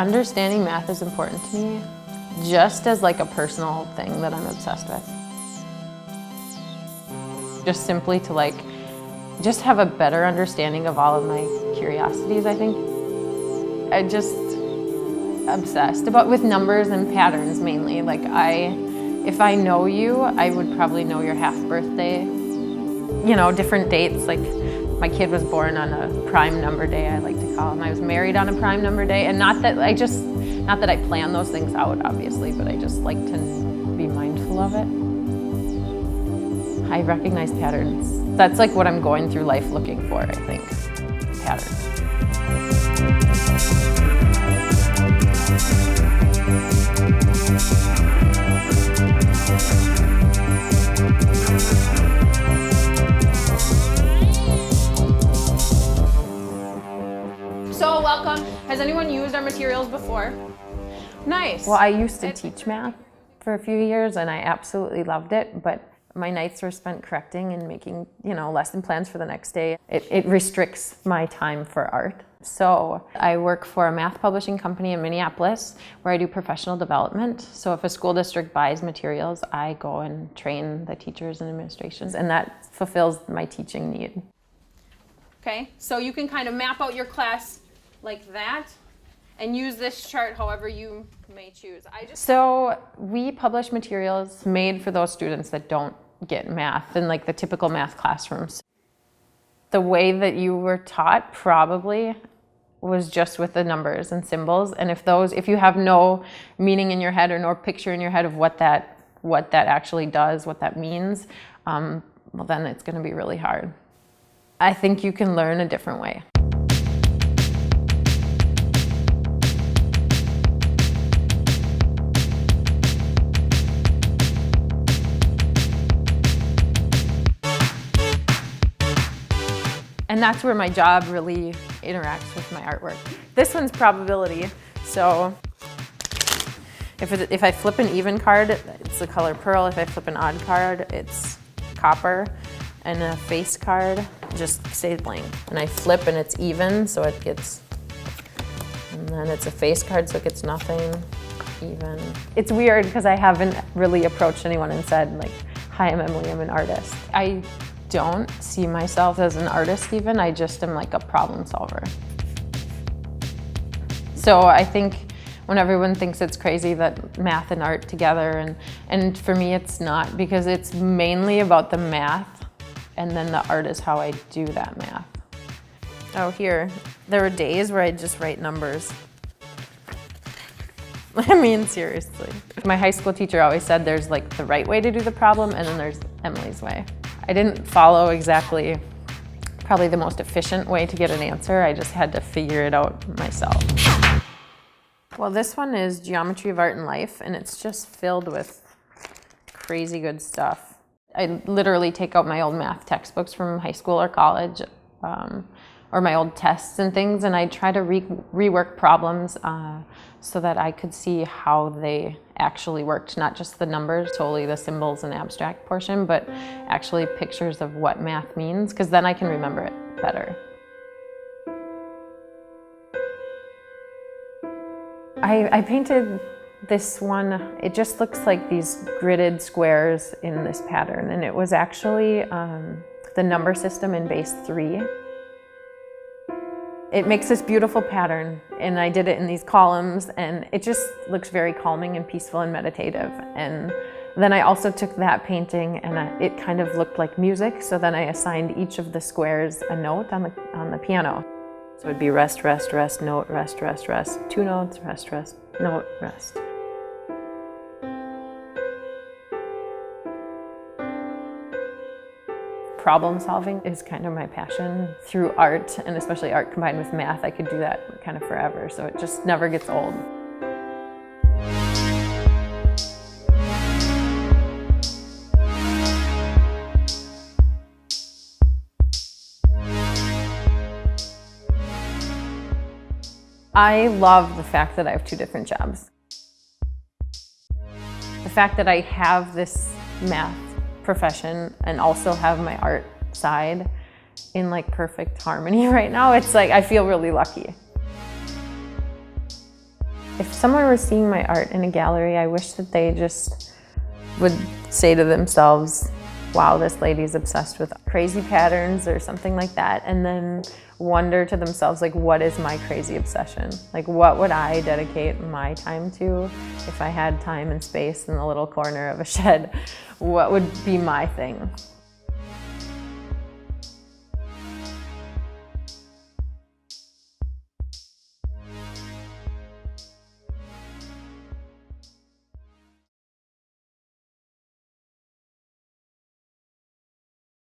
Understanding math is important to me, just as like a personal thing that I'm obsessed with. Just simply to like, just have a better understanding of all of my curiosities, I think. I just obsessed with numbers and patterns mainly. Like if I know you, I would probably know your half birthday. You know, different dates, like my kid was born on a prime number day, I like to call him. I was married on a prime number day, and not that I plan those things out, obviously, but I just like to be mindful of it. I recognize patterns. That's like what I'm going through life looking for, I think, patterns. So welcome. Has anyone used our materials before? Nice. Well, I used to teach math for a few years and I absolutely loved it, but my nights were spent correcting and making, lesson plans for the next day. It restricts my time for art. So I work for a math publishing company in Minneapolis where I do professional development. So if a school district buys materials, I go and train the teachers and administrations, and that fulfills my teaching need. Okay, so you can kind of map out your class like that and use this chart however you may choose. So we publish materials made for those students that don't get math in like the typical math classrooms. The way that you were taught probably was just with the numbers and symbols, and if you have no meaning in your head or no picture in your head of what that actually does, what that means, well then it's going to be really hard. I think you can learn a different way. And that's where my job really interacts with my artwork. This one's probability. So if I flip an even card, it's the color pearl. If I flip an odd card, it's copper. And a face card just stays blank. And I flip and it's even, so it gets, and then it's a face card, so it gets nothing, even. It's weird because I haven't really approached anyone and said like, hi, I'm Emily, I'm an artist. I don't see myself as an artist even, I just am like a problem solver. So I think when everyone thinks it's crazy that math and art together, and for me it's not, because it's mainly about the math and then the art is how I do that math. Oh, here, there were days where I'd just write numbers. I mean, seriously. My high school teacher always said there's like the right way to do the problem and then there's Emily's way. I didn't follow exactly probably the most efficient way to get an answer. I just had to figure it out myself. Well, this one is Geometry of Art and Life, and it's just filled with crazy good stuff. I literally take out my old math textbooks from high school or college, or my old tests and things, and I try to rework problems so that I could see how they actually worked, not just the numbers, totally the symbols and abstract portion, but actually pictures of what math means, because then I can remember it better. I painted this one. It just looks like these gridded squares in this pattern, and it was actually the number system in base 3. It makes this beautiful pattern, and I did it in these columns, and it just looks very calming and peaceful and meditative. And then I also took that painting, and it kind of looked like music, so then I assigned each of the squares a note on the piano. So it'd be rest, rest, rest, note, rest, rest, rest, 2 notes, rest, rest, note, rest. Problem solving is kind of my passion through art, and especially art combined with math. I could do that kind of forever, so it just never gets old. I love the fact that I have 2 different jobs. The fact that I have this math profession and also have my art side in like perfect harmony right now, it's like I feel really lucky. If someone were seeing my art in a gallery, I wish that they just would say to themselves, wow, this lady's obsessed with crazy patterns or something like that, and then wonder to themselves, like, what is my crazy obsession? Like, what would I dedicate my time to if I had time and space in the little corner of a shed? What would be my thing?